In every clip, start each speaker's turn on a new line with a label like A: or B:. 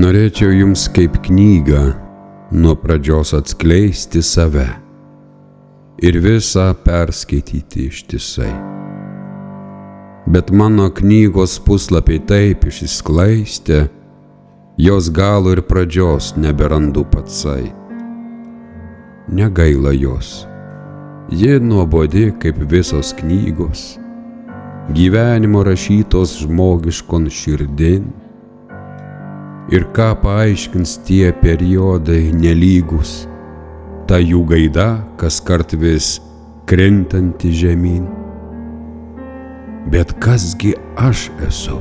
A: Norėčiau jums kaip knygą nuo pradžios atskleisti save ir visą perskaityti ištisai. Bet mano knygos puslapiai taip išsisklaistė, jos galo ir pradžios neberandu patsai. Negaila jos, ji nuobodi kaip visos knygos, gyvenimo rašytos žmogiškon širdin. Ir ką paaiškins tie periodai nelygus, ta jų gaida kaskart vis krintanti žemyn. Bet kasgi aš esu?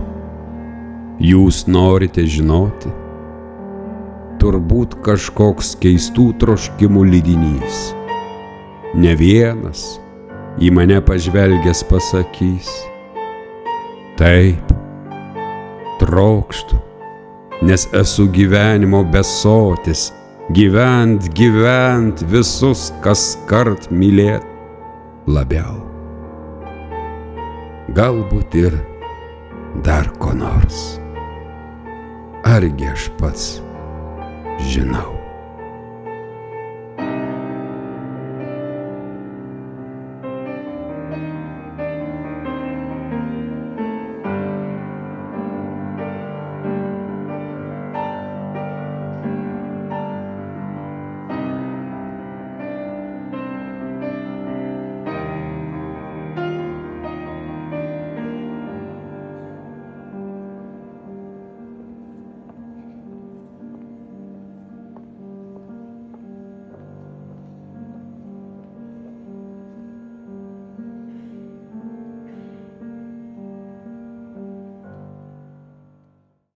A: Jūs norite žinoti? Turbūt kažkoks keistų troškimų lydinys. Ne vienas į mane pažvelgęs pasakys: taip, trokštu, nes esu gyvenimo besotis, gyvent visus kaskart mylėt labiau. Galbūt ir dar ko nors. Argi aš pats žinau.